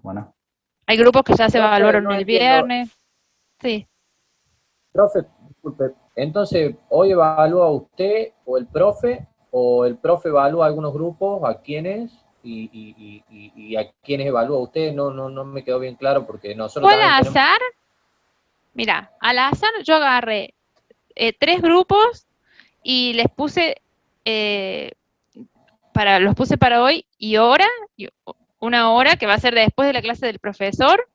Bueno. Hay grupos que ya se Profe, evaluaron no el entiendo. viernes. Sí. Profe, disculpe. Entonces, ¿hoy evalúa usted o el profe evalúa algunos grupos, a quiénes y a quiénes evalúa usted? No me quedó bien claro porque nosotros Fue al también tenemos... azar, mira, al azar yo agarré 3 grupos y les puse, los puse para hoy y una hora que va a ser después de la clase del profesor,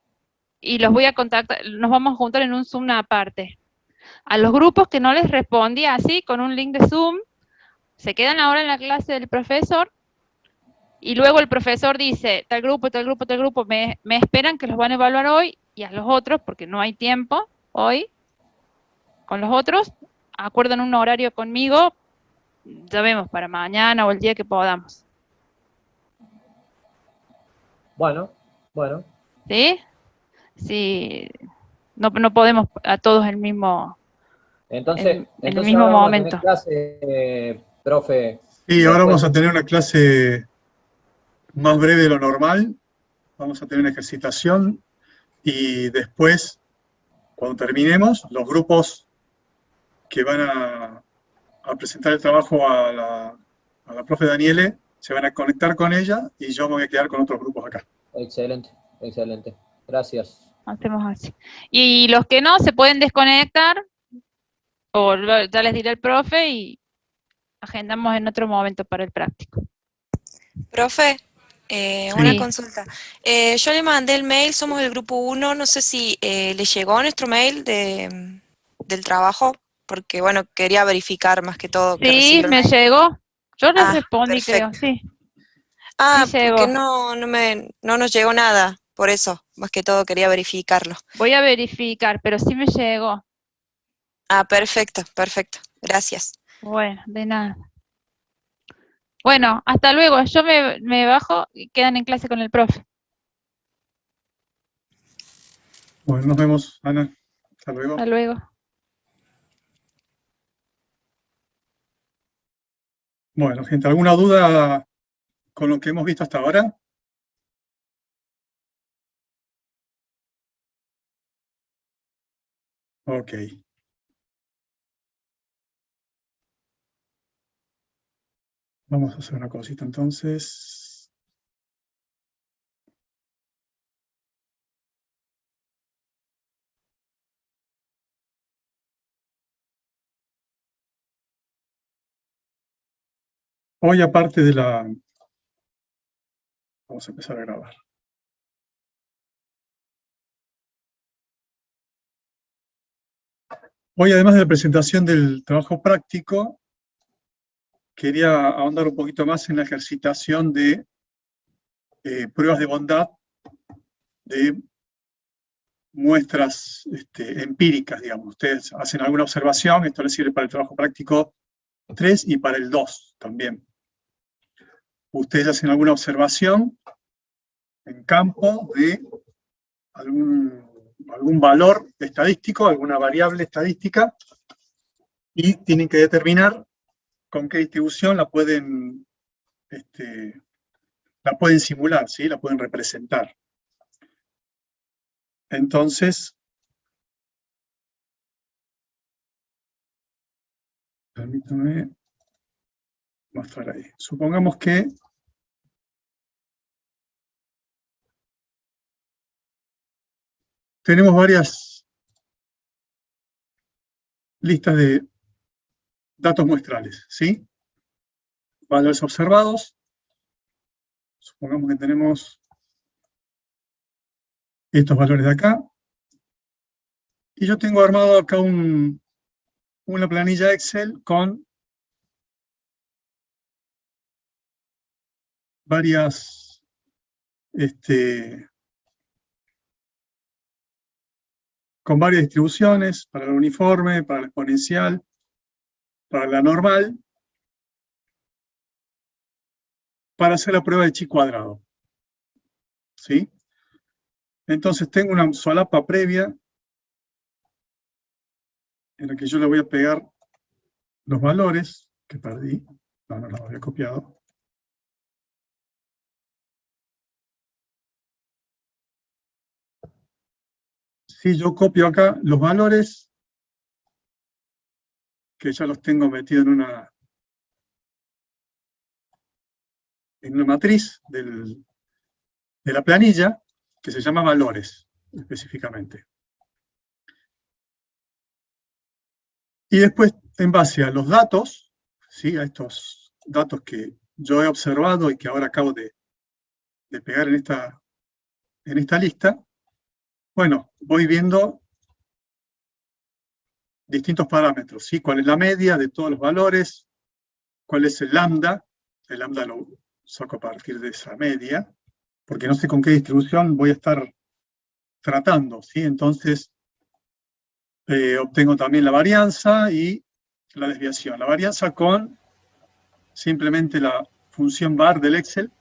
y los voy a contactar, nos vamos a juntar en un Zoom aparte. A los grupos que no les respondía así, con un link de Zoom, se quedan ahora en la clase del profesor, y luego el profesor dice, tal grupo, tal grupo, tal grupo, me esperan que los van a evaluar hoy, y a los otros, porque no hay tiempo hoy, con los otros, acuerdan un horario conmigo, ya vemos, para mañana o el día que podamos. Bueno. ¿Sí? Sí, no podemos a todos el mismo, Entonces en el mismo ahora vamos a tener momento. clase, profe, Sí, ahora después vamos de... a tener una clase más breve de lo normal, vamos a tener una ejercitación y después, cuando terminemos, los grupos que van a presentar el trabajo a la profe Daniele se van a conectar con ella y yo me voy a quedar con otros grupos acá. Excelente. Gracias. Hacemos así. Y los que no se pueden desconectar, o ya les diré al profe y agendamos en otro momento para el práctico. Profe, Sí. una consulta. Yo le mandé el mail, somos el grupo 1, no sé si le llegó nuestro mail del trabajo, porque bueno, quería verificar más que todo que Sí, recibió el me mail. llegó. Yo les Ah, respondí, creo, perfecto. sí. Sí Ah, porque llegó. no nos llegó nada, por eso, más que todo quería verificarlo. Voy a verificar, pero sí me llegó. Ah, perfecto. Gracias. Bueno, de nada. Bueno, hasta luego. Yo me bajo y quedan en clase con el profe. Bueno, nos vemos, Ana. Hasta luego. Hasta luego. Bueno, gente, ¿alguna duda con lo que hemos visto hasta ahora? Ok. Vamos a hacer una cosita entonces. Hoy, aparte de la... Vamos a empezar a grabar. Hoy, además de la presentación del trabajo práctico, quería ahondar un poquito más en la ejercitación de pruebas de bondad de muestras empíricas, digamos. Ustedes hacen alguna observación, esto les sirve para el trabajo práctico 3 y para el 2 también. Ustedes hacen alguna observación en campo de algún valor estadístico, alguna variable estadística, y tienen que determinar con qué distribución la pueden simular, ¿sí? La pueden representar. Entonces, permítanme mostrar ahí. Supongamos que tenemos varias listas de datos muestrales, ¿sí? Valores observados. Supongamos que tenemos estos valores de acá. Y yo tengo armado acá una planilla Excel con varias distribuciones para el uniforme, para la exponencial, para la normal, para hacer la prueba de chi cuadrado. ¿Sí? Entonces tengo una solapa previa en la que yo le voy a pegar los valores que perdí. No los había copiado. Sí, yo copio acá los valores, que ya los tengo metidos en una matriz de la planilla, que se llama valores, específicamente. Y después, en base a los datos, ¿sí? A estos datos que yo he observado y que ahora acabo de pegar en esta lista, bueno, voy viendo distintos parámetros, ¿sí? ¿Cuál es la media de todos los valores? ¿Cuál es el lambda? El lambda lo saco a partir de esa media, porque no sé con qué distribución voy a estar tratando, ¿sí? Entonces, obtengo también la varianza y la desviación. La varianza con simplemente la función var del Excel.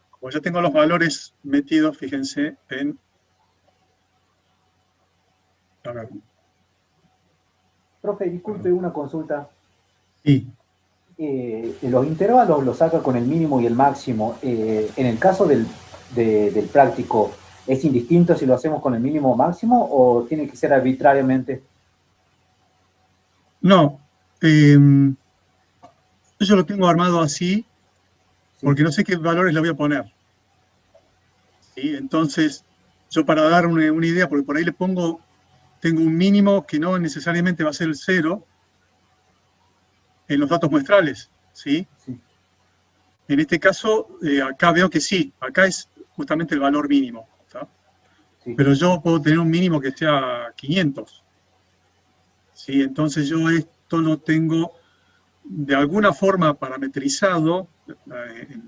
Como ya tengo los valores metidos, fíjense en... A ver. Profe, disculpe una consulta. Sí. Los intervalos los saca con el mínimo y el máximo. En el caso del práctico, ¿es indistinto si lo hacemos con el mínimo o máximo o tiene que ser arbitrariamente? No. Yo lo tengo armado así porque no sé qué valores le voy a poner. ¿Sí? Entonces, yo para dar una idea, porque por ahí le pongo, tengo un mínimo que no necesariamente va a ser el 0 en los datos muestrales. ¿Sí? Sí. En este caso, acá veo que sí, acá es justamente el valor mínimo. Sí. Pero yo puedo tener un mínimo que sea 500. ¿Sí? Entonces yo esto lo tengo de alguna forma parametrizado en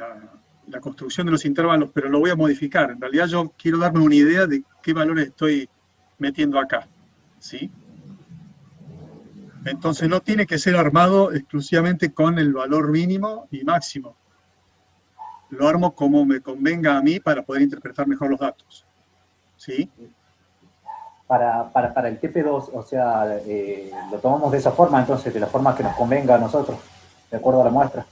la construcción de los intervalos, pero lo voy a modificar. En realidad yo quiero darme una idea de qué valores estoy metiendo acá. ¿Sí? Entonces no tiene que ser armado exclusivamente con el valor mínimo y máximo. Lo armo como me convenga a mí para poder interpretar mejor los datos. ¿Sí? Para el TP2, o sea, lo tomamos de esa forma, entonces, de la forma que nos convenga a nosotros, de acuerdo a la muestra.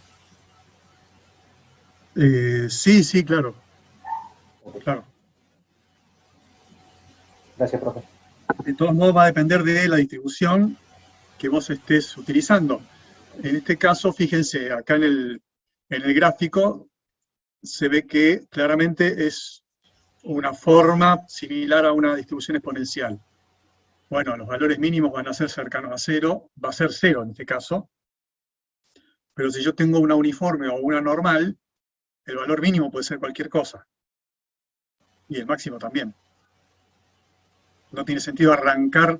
Sí, sí, claro. Okay. Claro. Gracias, profe. De todos modos va a depender de la distribución que vos estés utilizando. En este caso, fíjense, acá en el gráfico se ve que claramente es una forma similar a una distribución exponencial. Bueno, los valores mínimos van a ser cercanos a 0, va a ser 0 en este caso, pero si yo tengo una uniforme o una normal, el valor mínimo puede ser cualquier cosa, y el máximo también. No tiene sentido arrancar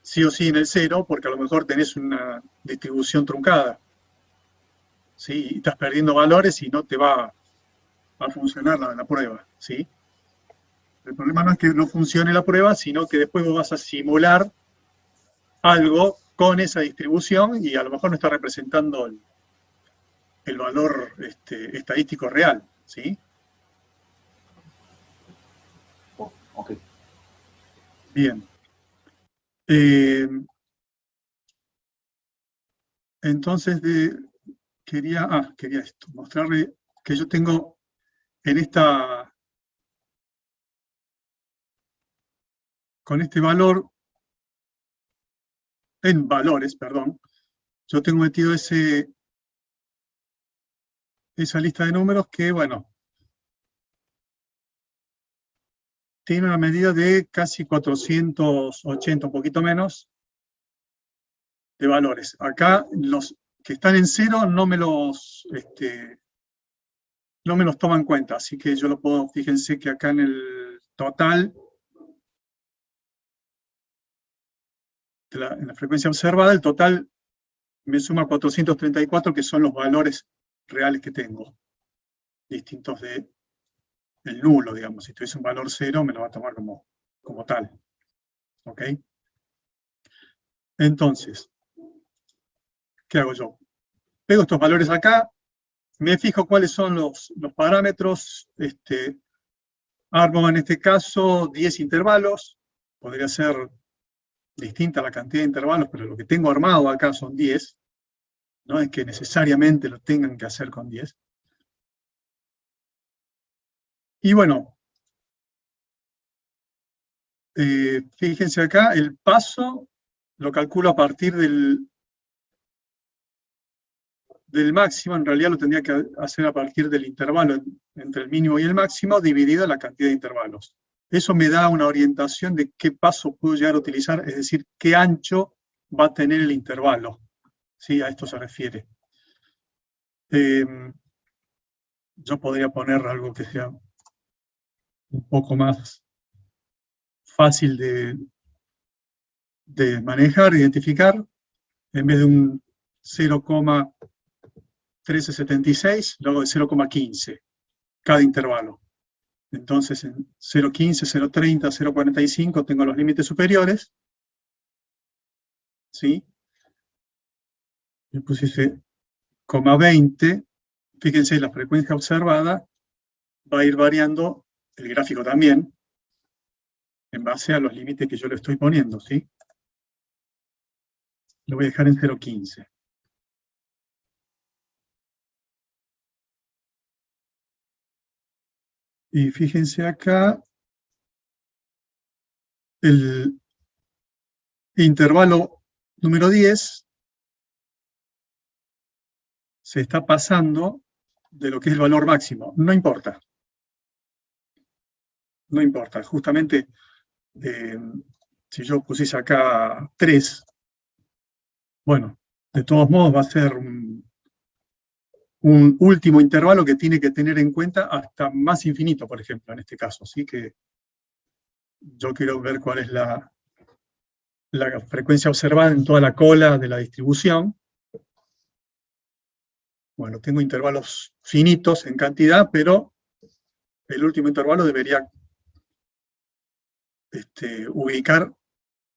sí o sí en el 0, porque a lo mejor tenés una distribución truncada, ¿sí? Y estás perdiendo valores y no te va a funcionar la prueba, ¿sí? El problema no es que no funcione la prueba, sino que después vos vas a simular algo con esa distribución y a lo mejor no está representando el valor estadístico real, ¿sí? Ok. Bien. Entonces, quería esto, mostrarle que yo tengo con este valor, en valores, perdón, yo tengo metido esa lista de números que, bueno, tiene una medida de casi 480, un poquito menos, de valores. Acá los que están en 0 no me los toman en cuenta, así que yo lo puedo, fíjense que acá en el total, en la frecuencia observada, el total me suma 434, que son los valores reales que tengo, distintos del nulo, digamos. Si tuviese un valor 0, me lo va a tomar como tal. ¿Ok? Entonces, ¿qué hago yo? Pego estos valores acá, me fijo cuáles son los parámetros, armo en este caso 10 intervalos, podría ser distinta la cantidad de intervalos, pero lo que tengo armado acá son 10, no es que necesariamente lo tengan que hacer con 10. Y bueno, fíjense acá, el paso lo calculo a partir del máximo, en realidad lo tendría que hacer a partir del intervalo entre el mínimo y el máximo, dividido la cantidad de intervalos. Eso me da una orientación de qué paso puedo llegar a utilizar, es decir, qué ancho va a tener el intervalo. ¿Sí? A esto se refiere. Yo podría poner algo que sea un poco más fácil de manejar, identificar, en vez de un 0,1376, luego de 0,15 cada intervalo. Entonces en 0,15, 0,30, 0,45 tengo los límites superiores. ¿Sí? Le puse 0,20. Fíjense, la frecuencia observada va a ir variando, el gráfico también, en base a los límites que yo le estoy poniendo, ¿sí? Lo voy a dejar en 0,15. Y fíjense acá, el intervalo número 10 se está pasando de lo que es el valor máximo. No importa. No importa. Justamente, si yo pusiese acá 3, bueno, de todos modos va a ser un último intervalo que tiene que tener en cuenta hasta más infinito, por ejemplo, en este caso. Así que yo quiero ver cuál es la frecuencia observada en toda la cola de la distribución. Bueno, tengo intervalos finitos en cantidad, pero el último intervalo debería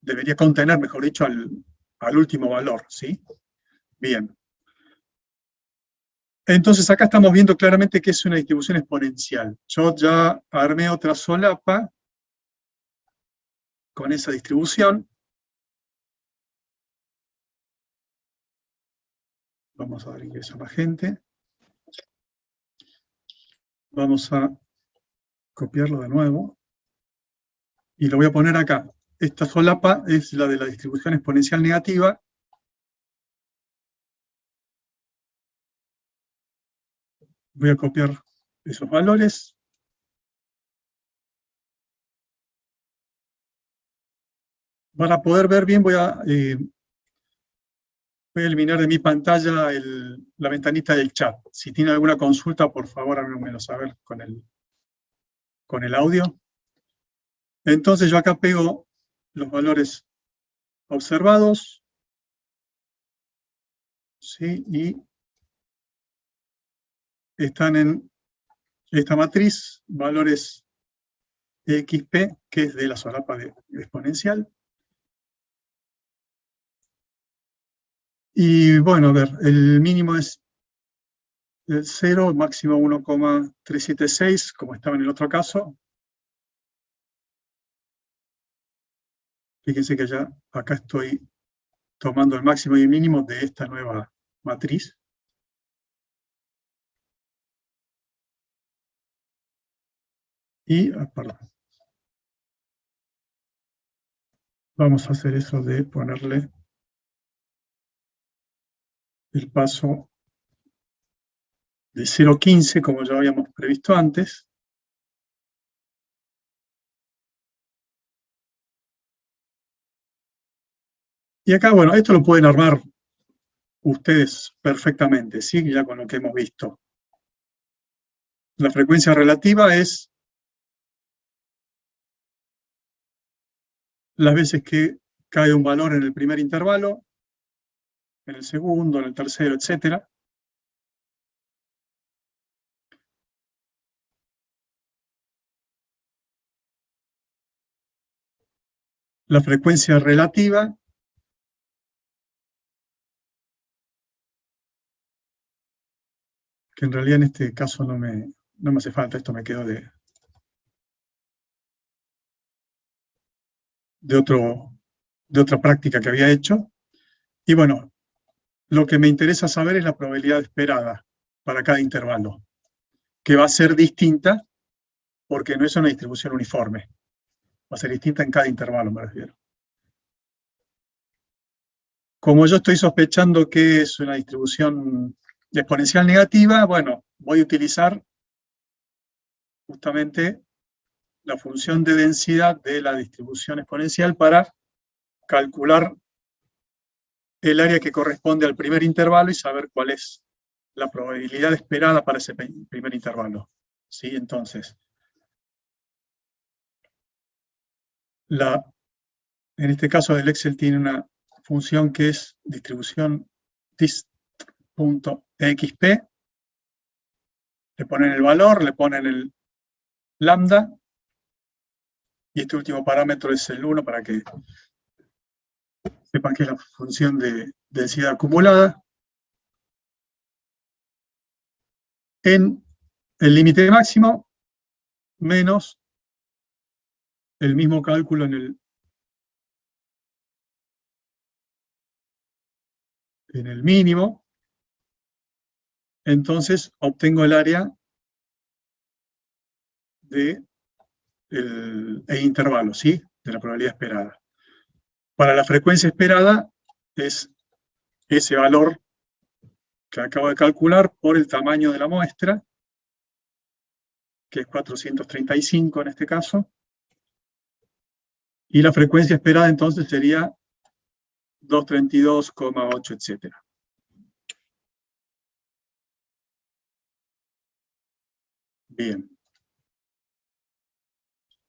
debería contener, mejor dicho, al último valor, ¿sí? Bien. Entonces acá estamos viendo claramente que es una distribución exponencial. Yo ya armé otra solapa con esa distribución. Vamos a dar ingreso a más gente. Vamos a copiarlo de nuevo. Y lo voy a poner acá. Esta solapa es la de la distribución exponencial negativa. Voy a copiar esos valores. Para poder ver bien voy a eliminar de mi pantalla la ventanita del chat. Si tiene alguna consulta, por favor, háganmelo saber con el audio. Entonces yo acá pego los valores observados. ¿Sí? Y están en esta matriz, valores XP, que es de la solapa exponencial. Y bueno, a ver, el mínimo es el 0, el máximo 1,376, como estaba en el otro caso. Fíjense que ya acá estoy tomando el máximo y el mínimo de esta nueva matriz. Y, perdón. Vamos a hacer eso de ponerle el paso de 0,15, como ya habíamos previsto antes. Y acá, bueno, esto lo pueden armar ustedes perfectamente, ¿sí? Ya con lo que hemos visto. La frecuencia relativa es las veces que cae un valor en el primer intervalo, en el segundo, en el tercero, etc. La frecuencia relativa que en realidad en este caso no me hace falta, esto me quedó de otra práctica que había hecho. Y bueno, lo que me interesa saber es la probabilidad esperada para cada intervalo, que va a ser distinta porque no es una distribución uniforme. Va a ser distinta en cada intervalo, me refiero. Como yo estoy sospechando que es una distribución exponencial negativa, bueno, voy a utilizar justamente la función de densidad de la distribución exponencial para calcular el área que corresponde al primer intervalo y saber cuál es la probabilidad esperada para ese primer intervalo. ¿Sí? Entonces, en este caso el Excel tiene una función que es distribución dist.exp, le ponen el valor, le ponen el lambda, y este último parámetro es el 1 para que sepan que es la función de densidad acumulada, en el límite máximo menos el mismo cálculo en el mínimo. Entonces obtengo el área de intervalo, ¿sí? De la probabilidad esperada. Para la frecuencia esperada es ese valor que acabo de calcular por el tamaño de la muestra, que es 435 en este caso, y la frecuencia esperada entonces sería 232,8, etc. Bien.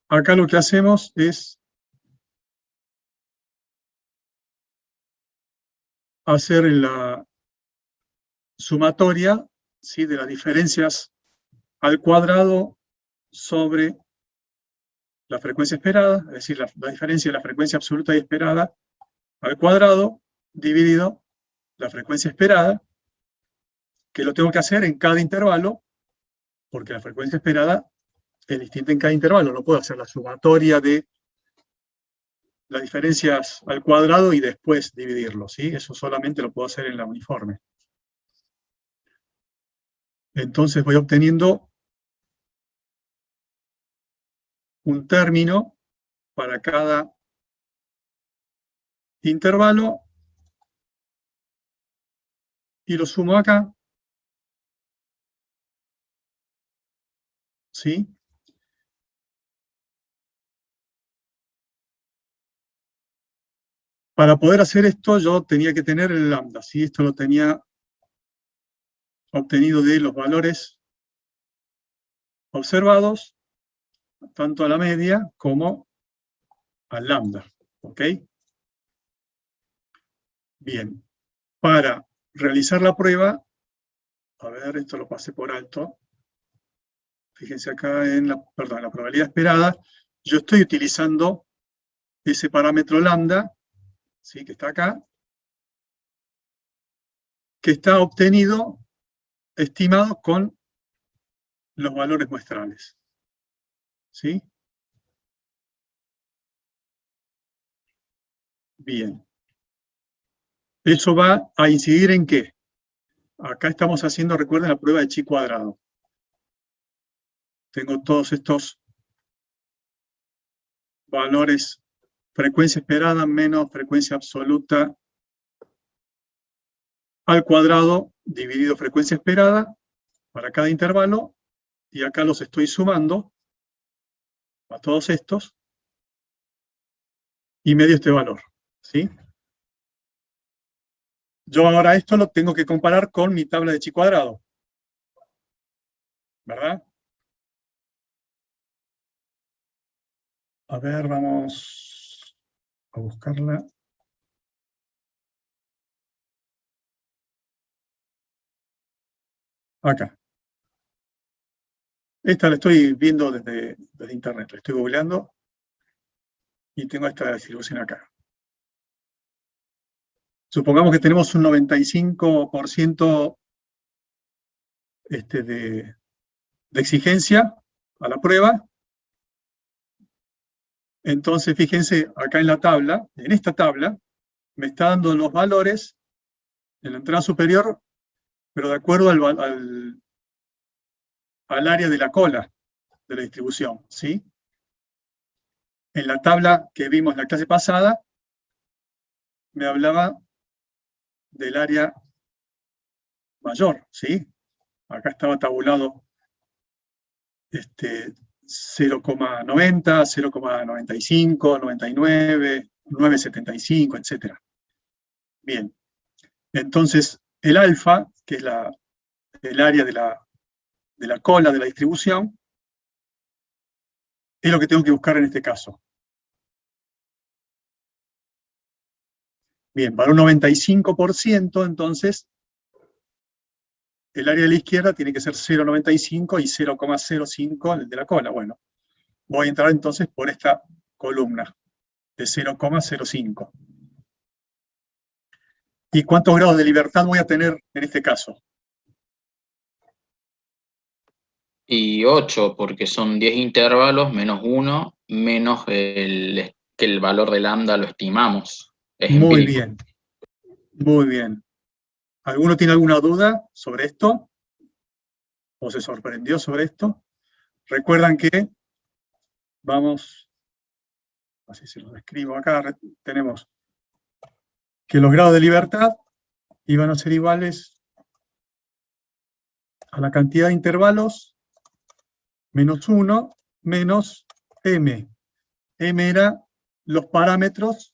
Acá lo que hacemos es hacer la sumatoria, ¿sí?, de las diferencias al cuadrado sobre la frecuencia esperada, es decir, la diferencia de la frecuencia absoluta y esperada al cuadrado, dividido la frecuencia esperada, que lo tengo que hacer en cada intervalo, porque la frecuencia esperada es distinta en cada intervalo. No puedo hacer la sumatoria de las diferencias al cuadrado y después dividirlo, ¿sí? Eso solamente lo puedo hacer en la uniforme. Entonces voy obteniendo un término para cada intervalo y lo sumo acá, ¿sí? Para poder hacer esto yo tenía que tener el lambda, ¿sí? Esto lo tenía obtenido de los valores observados, tanto a la media como al lambda, ¿ok? Bien, para realizar la prueba, a ver, esto lo pasé por alto, fíjense acá en la probabilidad esperada, yo estoy utilizando ese parámetro lambda, ¿sí?, que está acá, que está obtenido, estimado con los valores muestrales, ¿sí? Bien. ¿Eso va a incidir en qué? Acá estamos haciendo, recuerden, la prueba de chi cuadrado. Tengo todos estos valores, frecuencia esperada menos frecuencia absoluta al cuadrado dividido frecuencia esperada para cada intervalo, y acá los estoy sumando a todos estos y medio este valor, ¿sí? Yo ahora esto lo tengo que comparar con mi tabla de chi cuadrado, ¿verdad? A ver, vamos a buscarla. Acá. Esta la estoy viendo desde internet, la estoy googleando y tengo esta distribución acá. Supongamos que tenemos un 95% de exigencia a la prueba. Entonces, fíjense, acá en la tabla, en esta tabla, me está dando los valores en la entrada superior, pero de acuerdo al área de la cola de la distribución, ¿sí? en la tabla que vimos en la clase pasada, me hablaba del área mayor, ¿sí? Acá estaba tabulado 0,90, 0,95, 99, 9,75, etc. Bien, entonces el alfa, que es el área de la cola de la distribución, es lo que tengo que buscar en este caso. Bien, para un 95%, entonces, el área de la izquierda tiene que ser 0,95 y 0,05 el de la cola. Bueno, voy a entrar entonces por esta columna de 0,05. ¿Y cuántos grados de libertad voy a tener en este caso? Y 8, porque son 10 intervalos menos 1, menos que el valor de lambda lo estimamos. Es Muy empírico. bien, muy bien. ¿Alguno tiene alguna duda sobre esto? ¿O se sorprendió sobre esto? Recuerdan que vamos, así se los escribo acá, tenemos que los grados de libertad iban a ser iguales a la cantidad de intervalos menos 1 menos m. M era los parámetros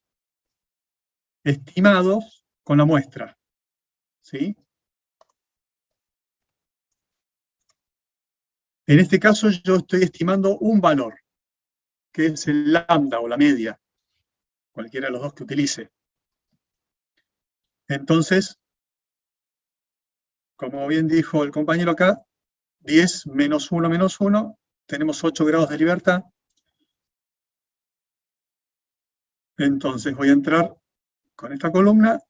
estimados con la muestra, ¿sí? En este caso yo estoy estimando un valor, que es el lambda o la media, cualquiera de los dos que utilice. Entonces, como bien dijo el compañero acá, 10 menos 1, tenemos 8 grados de libertad. Entonces voy a entrar con esta columna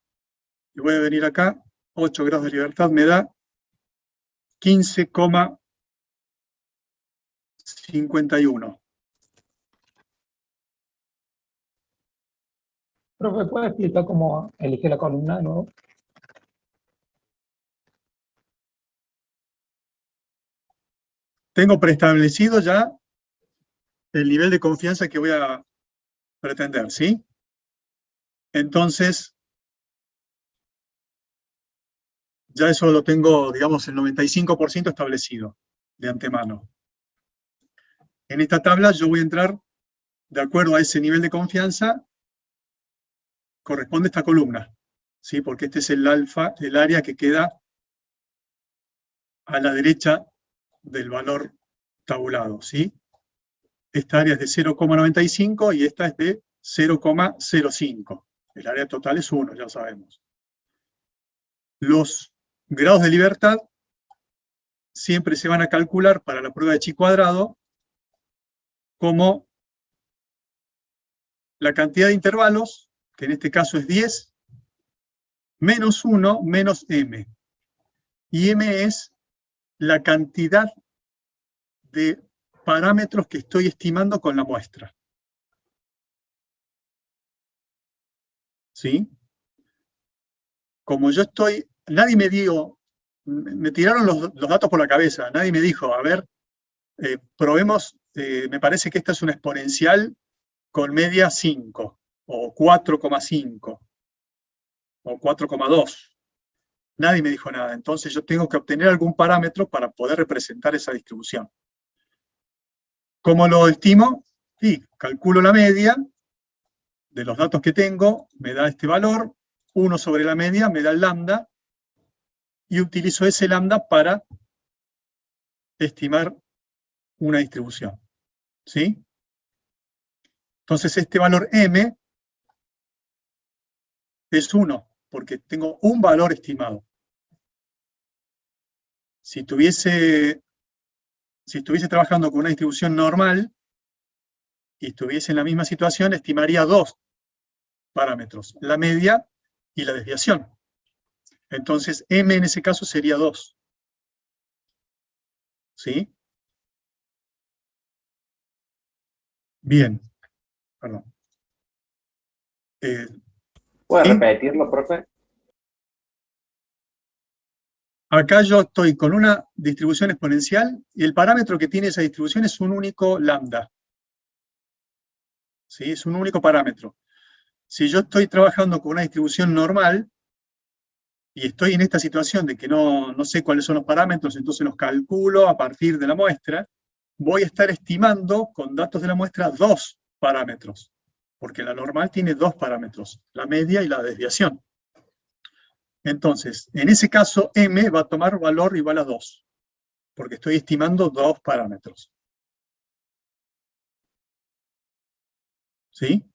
y voy a venir acá, 8 grados de libertad me da 15,51. Profe, ¿puede explicar cómo elige la columna de nuevo? Tengo preestablecido ya el nivel de confianza que voy a pretender, ¿sí? Entonces, ya eso lo tengo, digamos, el 95% establecido de antemano. En esta tabla yo voy a entrar, de acuerdo a ese nivel de confianza, corresponde esta columna, ¿sí? Porque este es el alfa, el área que queda a la derecha del valor tabulado, ¿sí? Esta área es de 0,95 y esta es de 0,05. El área total es 1, ya lo sabemos. Los grados de libertad siempre se van a calcular para la prueba de chi cuadrado como la cantidad de intervalos, que en este caso es 10, menos 1 menos m. Y m es la cantidad de parámetros que estoy estimando con la muestra. ¿Sí? Como yo estoy, nadie me dio, me tiraron los datos por la cabeza, nadie me dijo, a ver, probemos, me parece que esta es una exponencial con media 5, o 4,5, o 4,2. Nadie me dijo nada, entonces yo tengo que obtener algún parámetro para poder representar esa distribución. ¿Cómo lo estimo? Sí, calculo la media de los datos que tengo, me da este valor, 1 sobre la media me da el lambda, y utilizo ese lambda para estimar una distribución. ¿Sí? Entonces este valor m es 1, porque tengo un valor estimado. Si estuviese trabajando con una distribución normal y estuviese en la misma situación, estimaría 2 parámetros, la media y la desviación. Entonces m en ese caso sería 2. ¿Sí? Bien. Perdón. ¿Puede ¿sí? repetirlo, profe? Acá yo estoy con una distribución exponencial y el parámetro que tiene esa distribución es un único lambda. ¿sí? Es un único parámetro. Si yo estoy trabajando con una distribución normal, y estoy en esta situación de que no sé cuáles son los parámetros, entonces los calculo a partir de la muestra, voy a estar estimando con datos de la muestra 2 parámetros, porque la normal tiene 2 parámetros, la media y la desviación. Entonces, en ese caso, m va a tomar valor igual a 2, porque estoy estimando 2 parámetros. ¿Sí?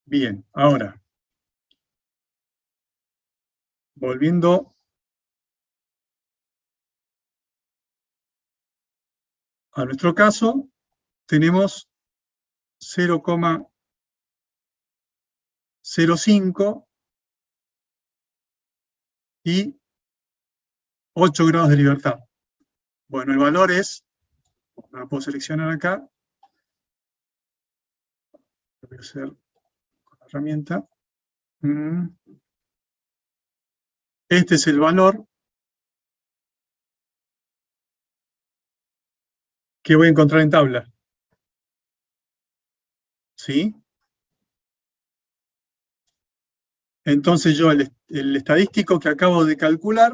Bien, ahora, volviendo a nuestro caso, tenemos 0,05 y 8 grados de libertad. Bueno, el valor es, no lo puedo seleccionar acá, lo voy a hacer con la herramienta. Este es el valor que voy a encontrar en tabla. ¿Sí? Entonces yo el estadístico que acabo de calcular,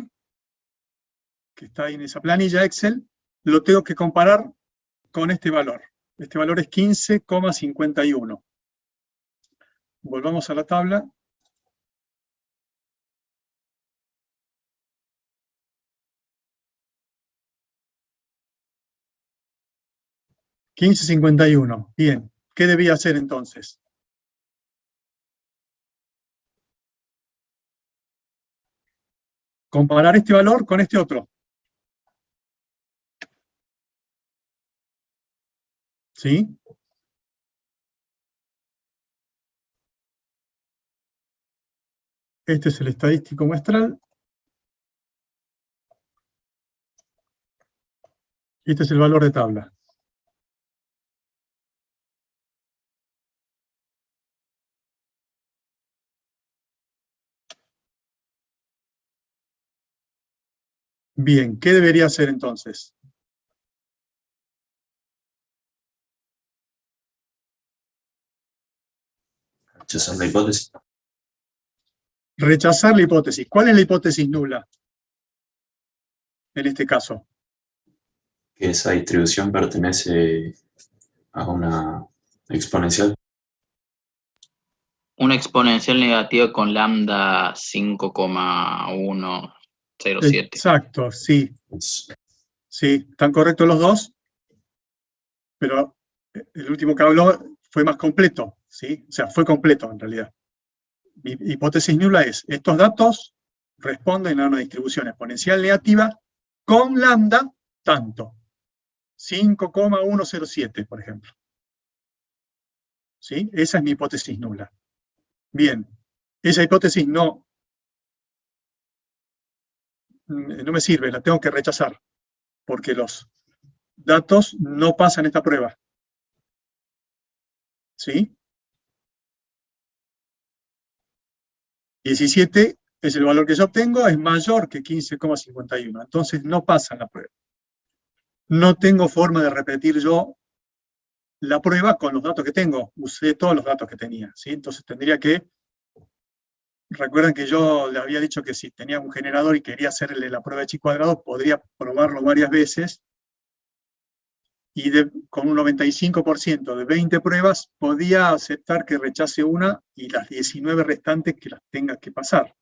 que está ahí en esa planilla Excel, lo tengo que comparar con este valor. Este valor es 15,51. Volvamos a la tabla. $15,51. Bien, ¿qué debía hacer entonces? Comparar este valor con este otro. ¿Sí? Este es el estadístico muestral. Y este es el valor de tabla. Bien, ¿qué debería hacer entonces? Rechazar la hipótesis. Rechazar la hipótesis. ¿Cuál es la hipótesis nula? En este caso. Que esa distribución pertenece a una exponencial. Una exponencial negativa con lambda 5,107. Exacto, sí. Sí, están correctos los dos, pero el último que habló fue más completo, ¿sí? O sea, fue completo en realidad. Mi hipótesis nula es, estos datos responden a una distribución exponencial negativa con lambda tanto. 5,107, por ejemplo. ¿Sí? Esa es mi hipótesis nula. Bien, esa hipótesis no me sirve, la tengo que rechazar, porque los datos no pasan esta prueba. ¿Sí? 17 es el valor que yo obtengo, es mayor que 15,51, entonces no pasa la prueba. No tengo forma de repetir yo la prueba con los datos que tengo, usé todos los datos que tenía, ¿sí? Entonces tendría que, recuerden que yo le había dicho que si tenía un generador y quería hacerle la prueba de chi cuadrado, podría probarlo varias veces, y con un 95% de 20 pruebas, podía aceptar que rechace una y las 19 restantes que las tenga que pasar.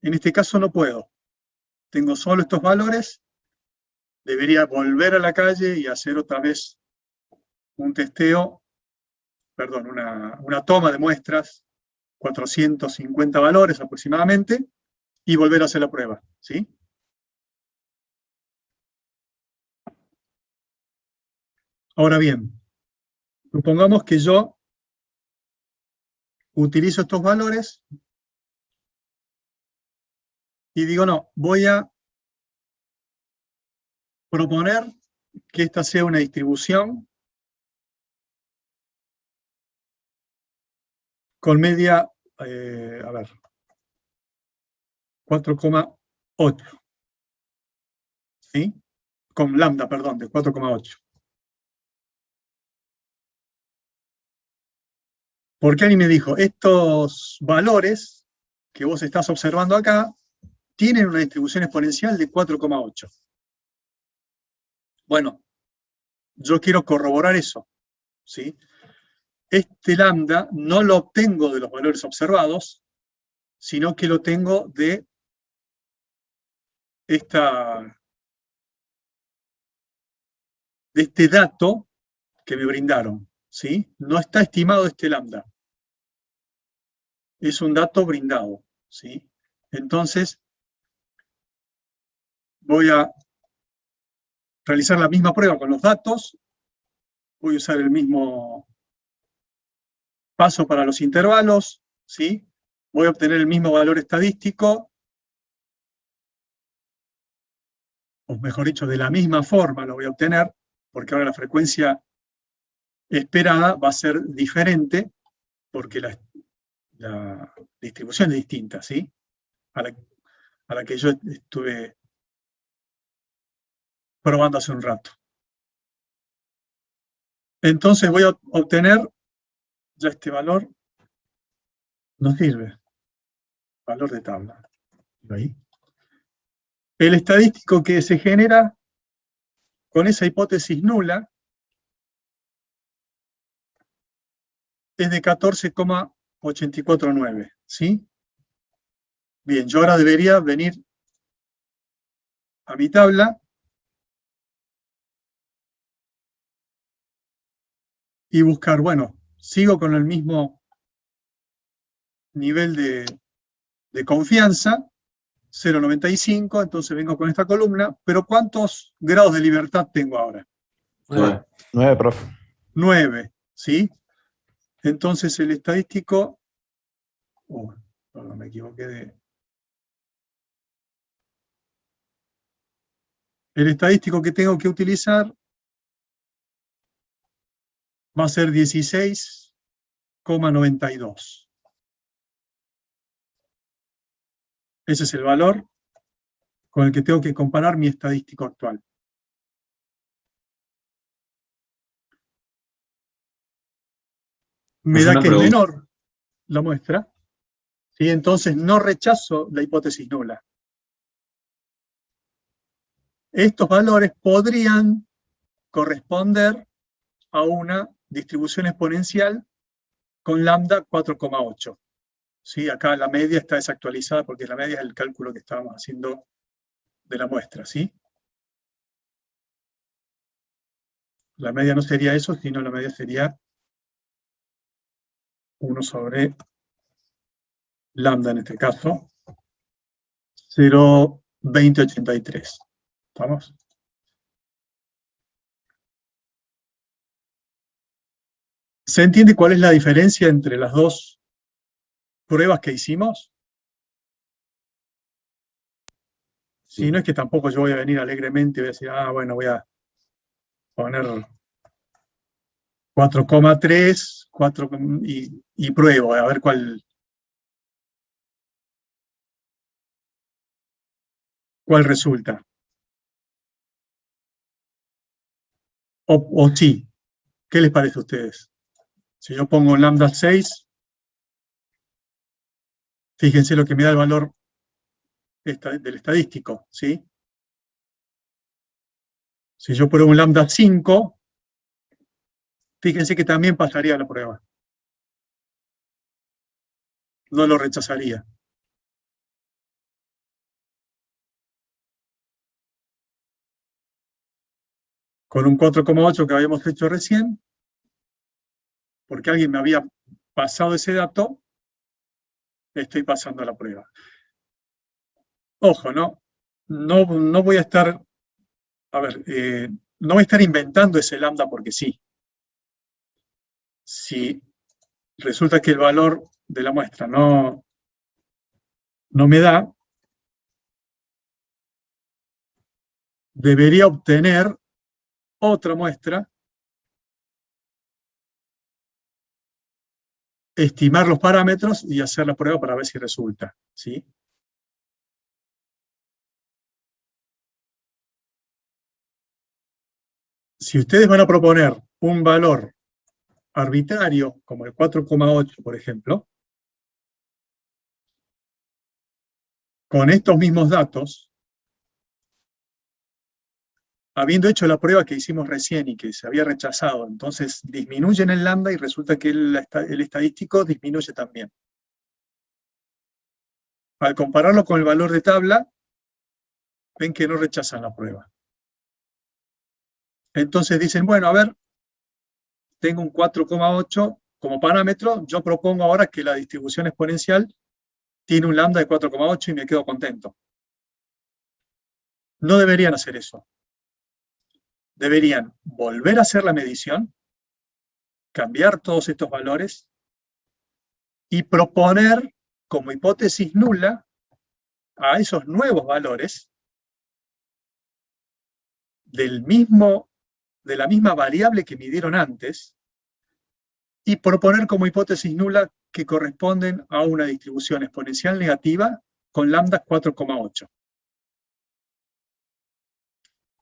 En este caso no puedo. Tengo solo estos valores, debería volver a la calle y hacer otra vez un testeo, perdón, una toma de muestras, 450 valores aproximadamente, y volver a hacer la prueba, ¿sí? Ahora bien, supongamos que yo utilizo estos valores y digo, no, voy a proponer que esta sea una distribución con media, a ver, 4,8. ¿Sí? con lambda, perdón, de 4,8. Porque alguien me dijo, estos valores que vos estás observando acá tienen una distribución exponencial de 4,8. Bueno, yo quiero corroborar eso, ¿sí? Este lambda no lo obtengo de los valores observados, sino que lo tengo de este dato que me brindaron, ¿sí? No está estimado este lambda. Es un dato brindado, ¿sí? Entonces, voy a realizar la misma prueba con los datos. Voy a usar el mismo paso para los intervalos, ¿sí? Voy a obtener el mismo valor estadístico, o mejor dicho, de la misma forma lo voy a obtener, porque ahora la frecuencia esperada va a ser diferente, porque la distribución es distinta, ¿sí? A la que yo estuve probando hace un rato. Entonces voy a obtener, ya este valor no sirve, valor de tabla. Ahí. El estadístico que se genera con esa hipótesis nula es de 14,849, ¿sí? Bien, yo ahora debería venir a mi tabla y buscar, bueno, sigo con el mismo nivel de confianza, 0,95, entonces vengo con esta columna, pero ¿cuántos grados de libertad tengo ahora? 9, profe. 9, ¿sí? Entonces el estadístico, no me equivoqué el estadístico que tengo que utilizar va a ser 16,92. Ese es el valor con el que tengo que comparar mi estadístico actual. Me da que es menor la muestra, ¿sí? Entonces no rechazo la hipótesis nula. Estos valores podrían corresponder a una distribución exponencial con lambda 4,8. ¿Sí? Acá la media está desactualizada porque la media es el cálculo que estábamos haciendo de la muestra, ¿sí? La media no sería eso, sino la media sería 1 sobre lambda en este caso, 0,2083. ¿Estamos? ¿Se entiende cuál es la diferencia entre las dos pruebas que hicimos? Si no es que tampoco yo voy a venir alegremente y voy a decir, bueno, voy a poner 4,3, y pruebo, a ver cuál resulta. O sí. ¿Qué les parece a ustedes? Si yo pongo lambda 6, fíjense lo que me da el valor del estadístico, ¿sí? Si yo pruebo un lambda 5, fíjense que también pasaría la prueba. No lo rechazaría. Con un 4,8 que habíamos hecho recién, porque alguien me había pasado ese dato, estoy pasando la prueba. Ojo, ¿no? No voy a estar, no voy a estar inventando ese lambda porque sí. Si resulta que el valor de la muestra no me da, debería obtener otra muestra, estimar los parámetros y hacer la prueba para ver si resulta, ¿sí? si ustedes van a proponer un valor arbitrario, como el 4,8, por ejemplo, con estos mismos datos, habiendo hecho la prueba que hicimos recién y que se había rechazado, entonces disminuyen el lambda y resulta que el estadístico disminuye también. Al compararlo con el valor de tabla, ven que no rechazan la prueba. Entonces dicen, bueno, a ver, tengo un 4,8 como parámetro, yo propongo ahora que la distribución exponencial tiene un lambda de 4,8 y me quedo contento. No deberían hacer eso. Deberían volver a hacer la medición, cambiar todos estos valores y proponer como hipótesis nula a esos nuevos valores de la misma variable que midieron antes y proponer como hipótesis nula que corresponden a una distribución exponencial negativa con lambda 4,8.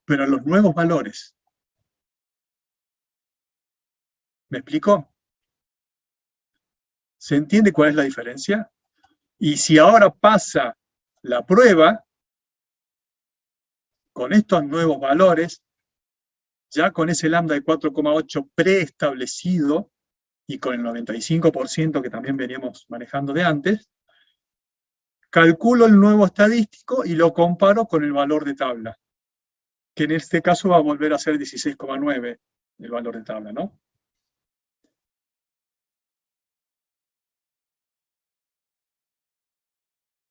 Pero los nuevos valores. ¿Me explico? ¿Se entiende cuál es la diferencia? Y si ahora pasa la prueba con estos nuevos valores, ya con ese lambda de 4,8 preestablecido y con el 95% que también veníamos manejando de antes, calculo el nuevo estadístico y lo comparo con el valor de tabla, que en este caso va a volver a ser 16,9 el valor de tabla, ¿no?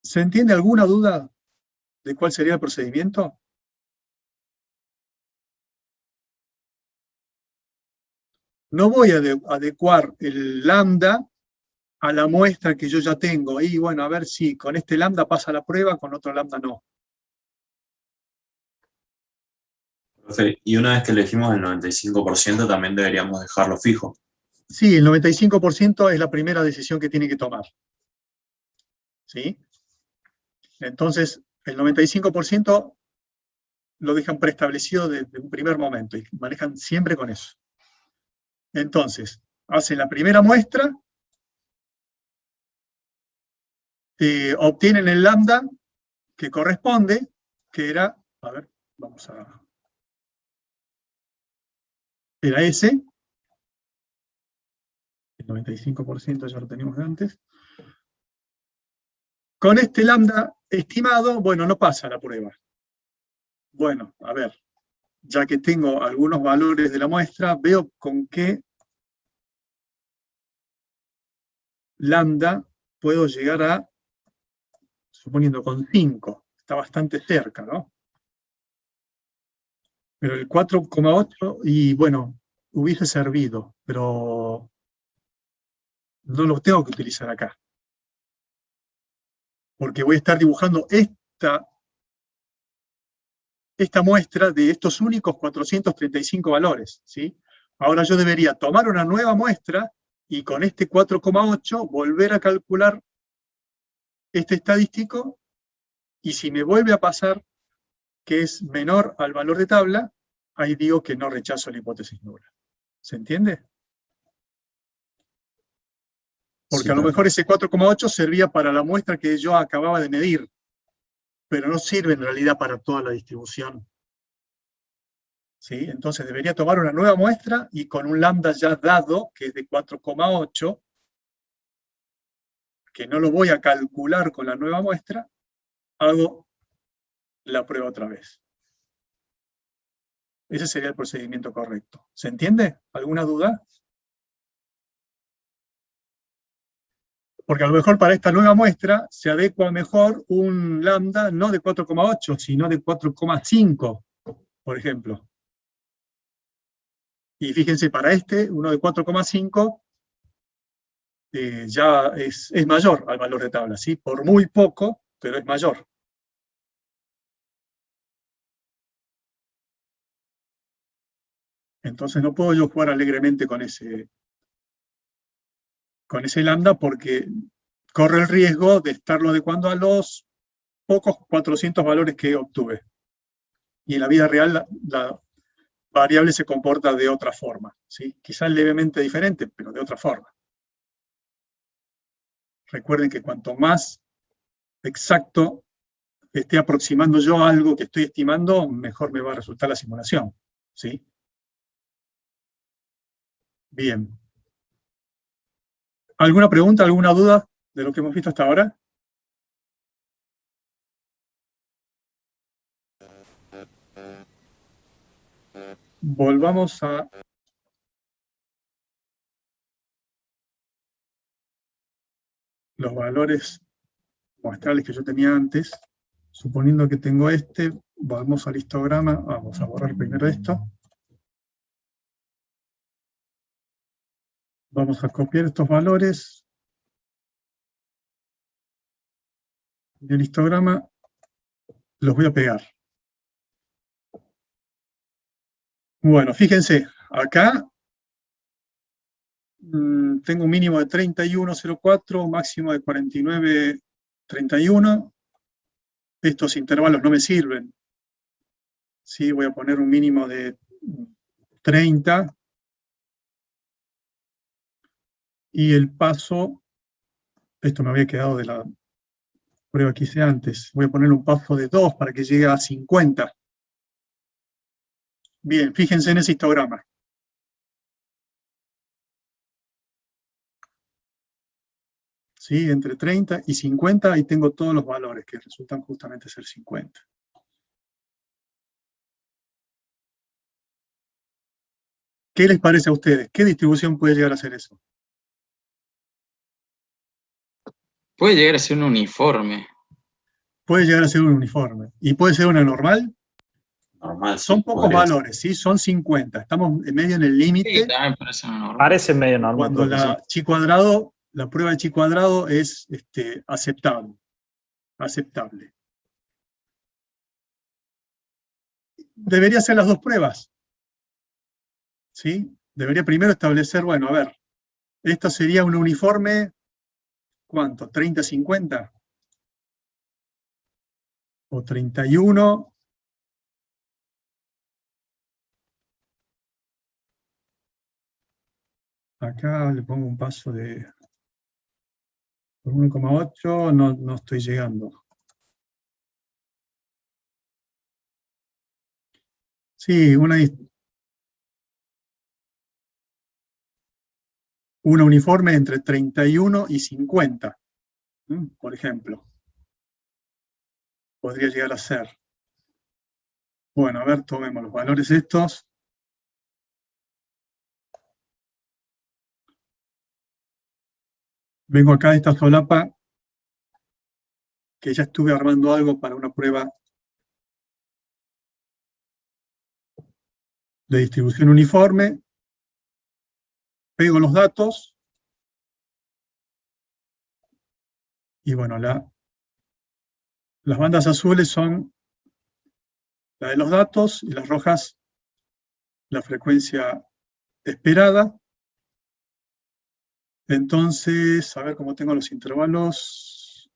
¿Se entiende alguna duda de cuál sería el procedimiento? No voy a adecuar el lambda a la muestra que yo ya tengo. Y bueno, a ver si con este lambda pasa la prueba, con otro lambda no. Profe, y una vez que elegimos el 95%, también deberíamos dejarlo fijo. Sí, el 95% es la primera decisión que tiene que tomar. ¿Sí? Entonces, el 95% lo dejan preestablecido desde un primer momento y manejan siempre con eso. Entonces, hacen la primera muestra, obtienen el lambda que corresponde, que era, a ver, vamos a... Era ese, el 95% ya lo teníamos de antes. Con este lambda estimado, bueno, no pasa la prueba. Bueno, a ver, ya que tengo algunos valores de la muestra, veo con qué lambda puedo llegar a, suponiendo con 5, está bastante cerca, ¿no? Pero el 4,8, y bueno, hubiese servido, pero no lo tengo que utilizar acá. Porque voy a estar dibujando esta muestra de estos únicos 435 valores, ¿sí? Ahora yo debería tomar una nueva muestra y con este 4,8 volver a calcular este estadístico, y si me vuelve a pasar que es menor al valor de tabla, ahí digo que no rechazo la hipótesis nula. ¿Se entiende? Porque Sí, a lo mejor ese 4,8 servía para la muestra que yo acababa de medir, pero no sirve en realidad para toda la distribución. ¿Sí? Entonces debería tomar una nueva muestra y con un lambda ya dado, que es de 4,8, que no lo voy a calcular con la nueva muestra, hago la prueba otra vez. Ese sería el procedimiento correcto. ¿Se entiende? ¿Alguna duda? Porque a lo mejor para esta nueva muestra se adecua mejor un lambda no de 4,8, sino de 4,5, por ejemplo. Y fíjense, para uno de 4,5, ya es mayor al valor de tabla, ¿sí? Por muy poco, pero es mayor. Entonces no puedo yo jugar alegremente con ese lambda porque corre el riesgo de estarlo adecuando a los pocos 400 valores que obtuve. Y en la vida real variable se comporta de otra forma, ¿sí? Quizás levemente diferente, pero de otra forma. Recuerden que cuanto más exacto esté aproximando yo a algo que estoy estimando, mejor me va a resultar la simulación, ¿sí? Bien. ¿Alguna pregunta, alguna duda de lo que hemos visto hasta ahora? Volvamos a los valores muestrales que yo tenía antes. Suponiendo que tengo este, vamos al histograma, vamos a borrar primero esto. Vamos a copiar estos valores del histograma, los voy a pegar. Bueno, fíjense, acá tengo un mínimo de 31,04, un máximo de 49,31. Estos intervalos no me sirven. Sí, voy a poner un mínimo de 30. Y el paso, esto me había quedado de la prueba que hice antes, voy a poner un paso de 2 para que llegue a 50. Bien, fíjense en ese histograma. ¿Sí? Entre 30 y 50, ahí tengo todos los valores que resultan justamente ser 50. ¿Qué les parece a ustedes? ¿Qué distribución puede llegar a ser eso? Puede llegar a ser un uniforme. Puede llegar a ser un uniforme. ¿Y puede ser una normal? Normal, Son sí, pocos podría ser. valores, ¿sí? Son 50. Estamos en medio en el límite. Sí, también parece una normal. Parece medio normal, Cuando profesor. la prueba de chi cuadrado es aceptable. Debería ser las dos pruebas. ¿Sí? Debería primero establecer, bueno, a ver, esto sería un uniforme, ¿cuánto? ¿30, 50? ¿O 31? Acá le pongo un paso de 1,8, no estoy llegando. Sí, una uniforme entre 31 y 50, por ejemplo. Podría llegar a ser. Bueno, a ver, tomemos los valores estos. Vengo acá a esta solapa, que ya estuve armando algo para una prueba de distribución uniforme. Pego los datos. Y bueno, las bandas azules son la de los datos y las rojas la frecuencia esperada. Entonces, a ver cómo tengo los intervalos.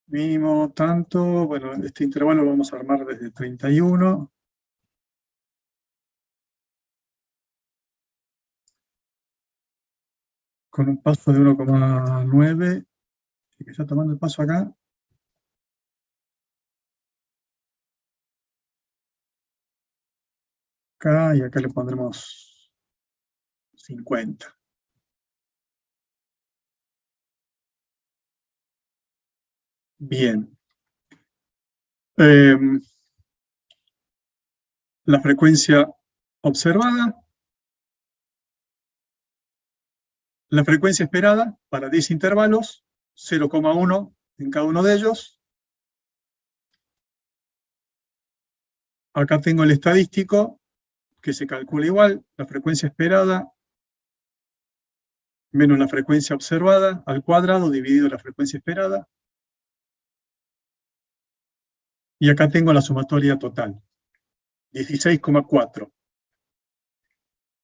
Mínimo tanto. Bueno, este intervalo lo vamos a armar desde 31. Con un paso de 1,9. Y que está tomando el paso acá. Acá y acá le pondremos 50. Bien. La frecuencia observada. La frecuencia esperada para 10 intervalos, 0,1 en cada uno de ellos. Acá tengo el estadístico, que se calcula igual, la frecuencia esperada menos la frecuencia observada al cuadrado dividido la frecuencia esperada. Y acá tengo la sumatoria total, 16,4.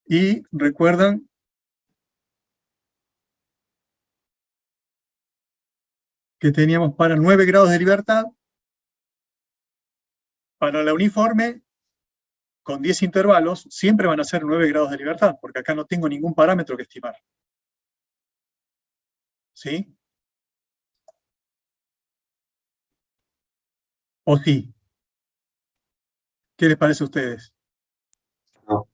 Y recuerdan que teníamos para 9 grados de libertad, para la uniforme con 10 intervalos, siempre van a ser 9 grados de libertad, porque acá no tengo ningún parámetro que estimar. ¿Sí? ¿O sí? ¿Qué les parece a ustedes? No.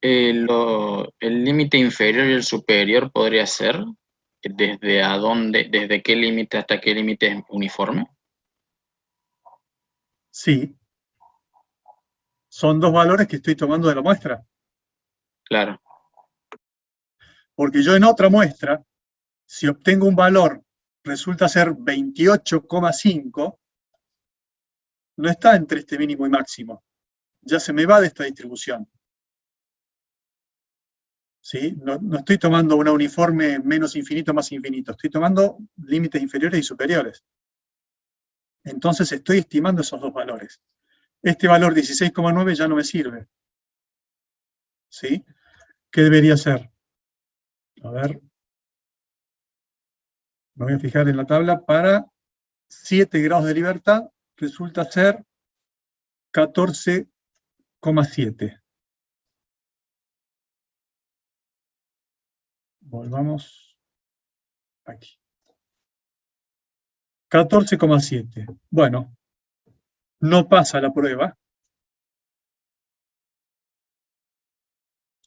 El límite inferior y el superior podría ser desde qué límite hasta qué límite es uniforme. Sí. Son dos valores que estoy tomando de la muestra. Claro. Porque yo en otra muestra, si obtengo un valor, resulta ser 28,5, no está entre este mínimo y máximo. Ya se me va de esta distribución. ¿Sí? No estoy tomando una uniforme menos infinito más infinito, estoy tomando límites inferiores y superiores. Entonces estoy estimando esos dos valores. Este valor 16,9 ya no me sirve. ¿Sí? ¿Qué debería ser? A ver. Me voy a fijar en la tabla. Para 7 grados de libertad resulta ser 14,7. Volvamos aquí. 14,7. Bueno, no pasa la prueba.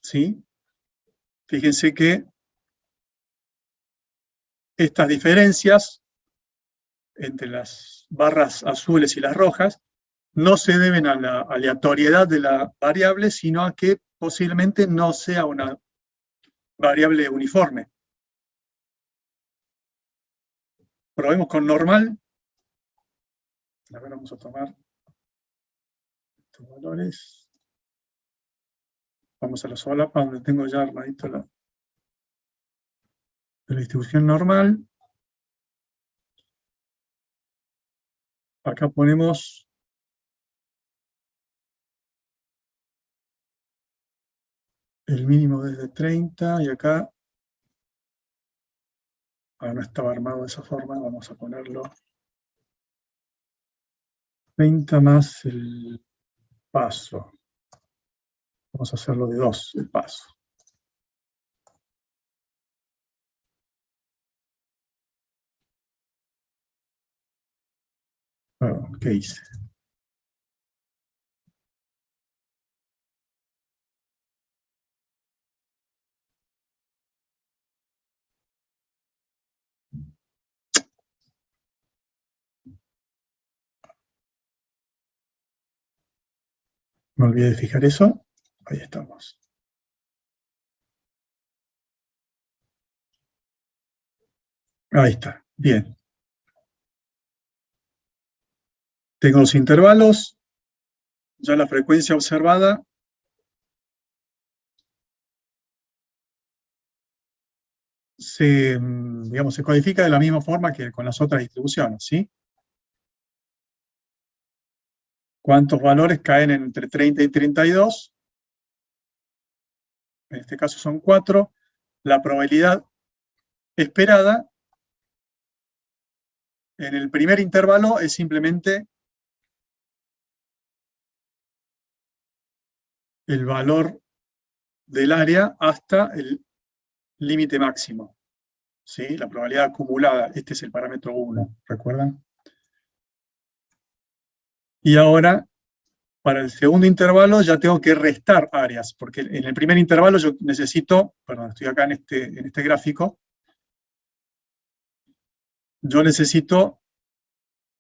¿Sí? Fíjense que estas diferencias entre las barras azules y las rojas no se deben a la aleatoriedad de la variable, sino a que posiblemente no sea una variable uniforme. Probemos con normal. A ver, vamos a tomar estos valores. Vamos a la solapa, donde tengo ya armadito la distribución normal. Acá ponemos el mínimo desde 30 y acá no estaba armado de esa forma, vamos a ponerlo 30 más el paso. Vamos a hacerlo de 2, el paso. Bueno, ¿qué hice? Me olvidé de fijar eso. Ahí estamos. Ahí está, bien. Tengo los intervalos, ya la frecuencia observada se codifica de la misma forma que con las otras distribuciones, ¿sí? ¿Cuántos valores caen entre 30 y 32? En este caso son 4. La probabilidad esperada en el primer intervalo es simplemente el valor del área hasta el límite máximo. ¿Sí? La probabilidad acumulada, este es el parámetro 1, ¿recuerdan? Y ahora, para el segundo intervalo ya tengo que restar áreas, porque en el primer intervalo yo necesito, perdón, estoy acá en este gráfico, yo necesito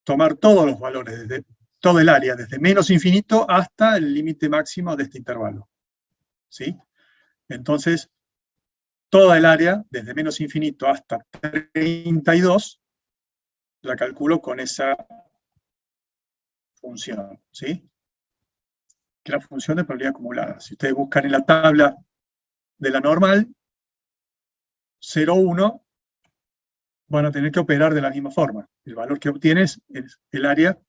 tomar todos los valores, desde todo el área, desde menos infinito hasta el límite máximo de este intervalo. ¿Sí? Entonces, toda el área, desde menos infinito hasta 32, la calculo con esa función, ¿sí? Que es la función de probabilidad acumulada. Si ustedes buscan en la tabla de la normal, 0, 1, van a tener que operar de la misma forma. El valor que obtienes es el área,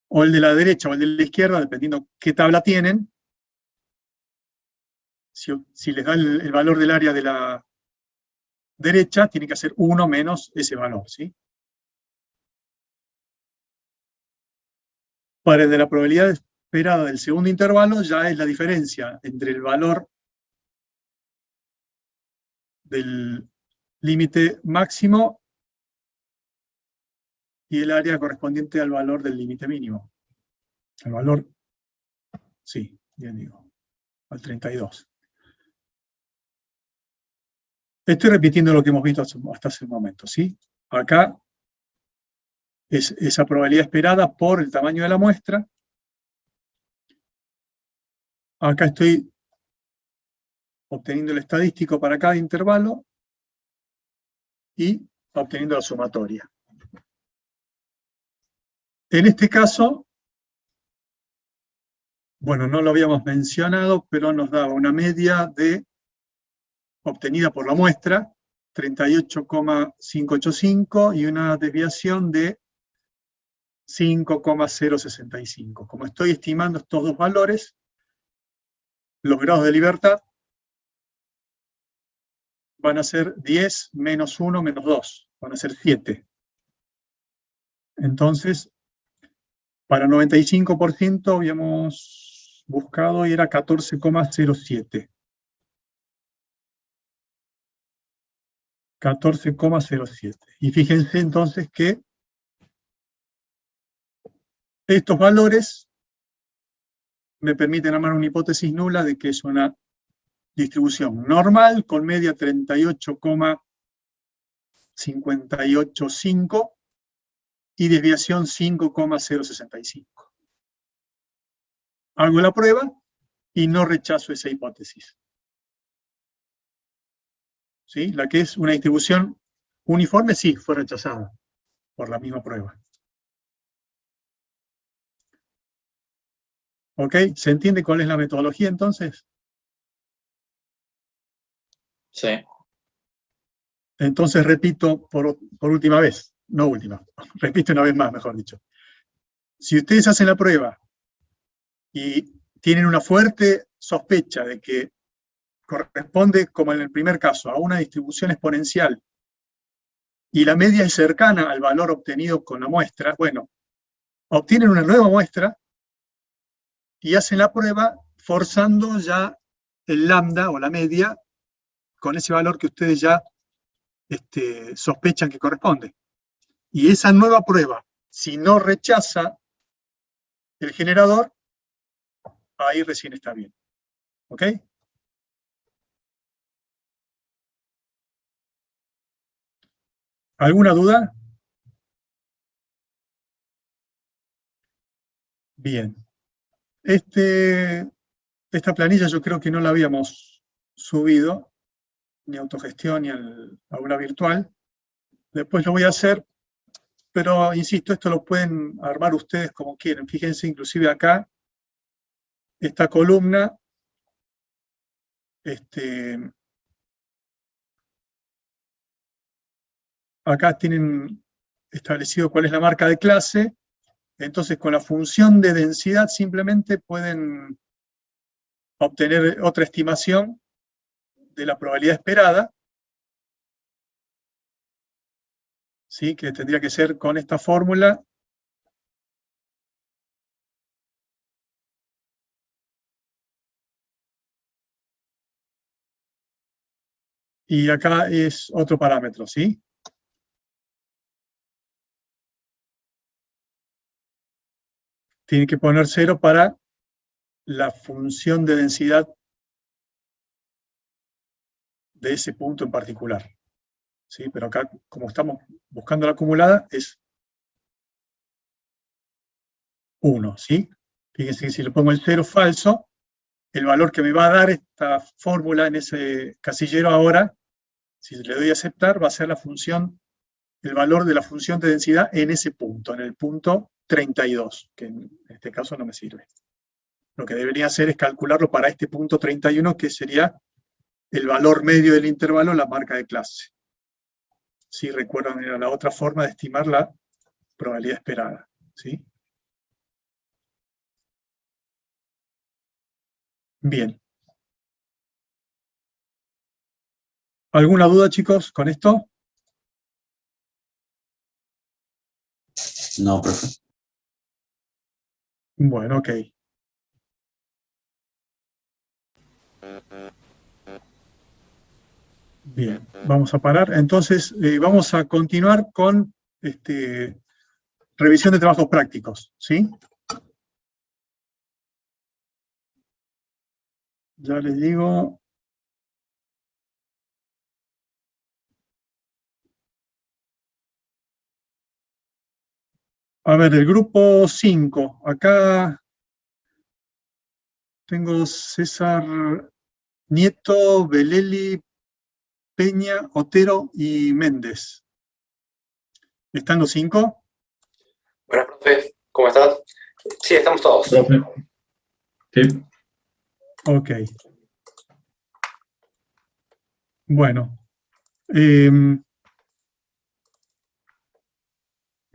o el de la derecha o el de la izquierda, dependiendo qué tabla tienen. Si les da el valor del área de la derecha, tiene que hacer 1 menos ese valor, ¿sí? Para el de la probabilidad esperada del segundo intervalo ya es la diferencia entre el valor del límite máximo y el área correspondiente al valor del límite mínimo. El valor, sí, bien digo, al 32. Estoy repitiendo lo que hemos visto hasta hace un momento, ¿sí? Acá es esa probabilidad esperada por el tamaño de la muestra. Acá estoy obteniendo el estadístico para cada intervalo y obteniendo la sumatoria. En este caso, bueno, no lo habíamos mencionado, pero nos daba una media obtenida por la muestra, 38,585, y una desviación de 5,065. Como estoy estimando estos dos valores, los grados de libertad van a ser 10 menos 1 menos 2, van a ser 7. Entonces, para 95% habíamos buscado y era 14,07. 14,07. Y fíjense entonces que estos valores me permiten armar una hipótesis nula de que es una distribución normal con media 38,585 y desviación 5,065. Hago la prueba y no rechazo esa hipótesis. ¿Sí? La que es una distribución uniforme, sí, fue rechazada por la misma prueba. ¿Ok? ¿Se entiende cuál es la metodología entonces? Sí. Entonces repito por última vez, no última, repito una vez más, mejor dicho. Si ustedes hacen la prueba y tienen una fuerte sospecha de que corresponde, como en el primer caso, a una distribución exponencial y la media es cercana al valor obtenido con la muestra, bueno, obtienen una nueva muestra y hacen la prueba forzando ya el lambda o la media con ese valor que ustedes ya sospechan que corresponde. Y esa nueva prueba, si no rechaza el generador, ahí recién está bien. ¿Ok? ¿Alguna duda? Bien. Esta planilla yo creo que no la habíamos subido, ni autogestión, ni al aula virtual. Después lo voy a hacer, pero insisto, esto lo pueden armar ustedes como quieren. Fíjense, inclusive acá, esta columna, acá tienen establecido cuál es la marca de clase. Entonces, con la función de densidad simplemente pueden obtener otra estimación de la probabilidad esperada, ¿sí? Que tendría que ser con esta fórmula. Y acá es otro parámetro, ¿sí? Tiene que poner 0 para la función de densidad de ese punto en particular. ¿Sí? Pero acá, como estamos buscando la acumulada, es 1, ¿sí? Fíjense que si le pongo el 0 falso, el valor que me va a dar esta fórmula en ese casillero ahora, si le doy a aceptar, va a ser la función, el valor de la función de densidad en ese punto, en el punto 32, que en este caso no me sirve. Lo que debería hacer es calcularlo para este punto 31, que sería el valor medio del intervalo, la marca de clase. Si recuerdan, era la otra forma de estimar la probabilidad esperada, ¿sí? Bien. ¿Alguna duda, chicos, con esto? No, profe. Bueno, ok. Bien, vamos a parar. Entonces, vamos a continuar con revisión de trabajos prácticos, ¿sí? Ya les digo. A ver, el grupo 5. Acá tengo César Nieto, Beleli, Peña, Otero y Méndez. ¿Están los 5? Buenas, profe. ¿Cómo estás? Sí, estamos todos. Profe. Sí. Ok. Bueno.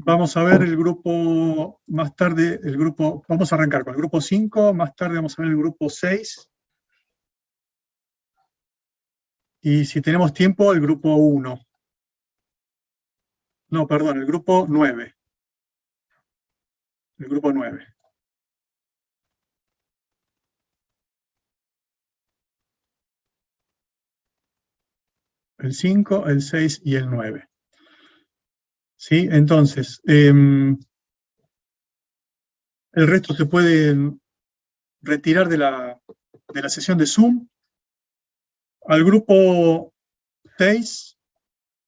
Vamos a ver el grupo más tarde, vamos a arrancar con el grupo 5, más tarde vamos a ver el grupo 6. Y si tenemos tiempo, el grupo 1. No, perdón, el grupo 9. El grupo 9. El 5, el 6 y el 9. ¿Sí? Entonces, el resto se puede retirar de la sesión de Zoom. Al grupo 6,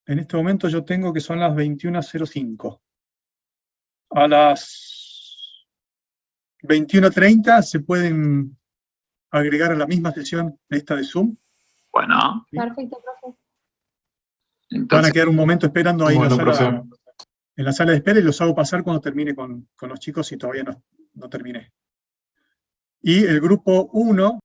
en este momento yo tengo que son las 21:05. A las 21:30 se pueden agregar a la misma sesión esta de Zoom. Bueno. ¿Sí? Perfecto, profe. Van a quedar un momento esperando ahí Bueno, en la sala de espera y los hago pasar cuando termine con los chicos si todavía no terminé. Y el grupo 1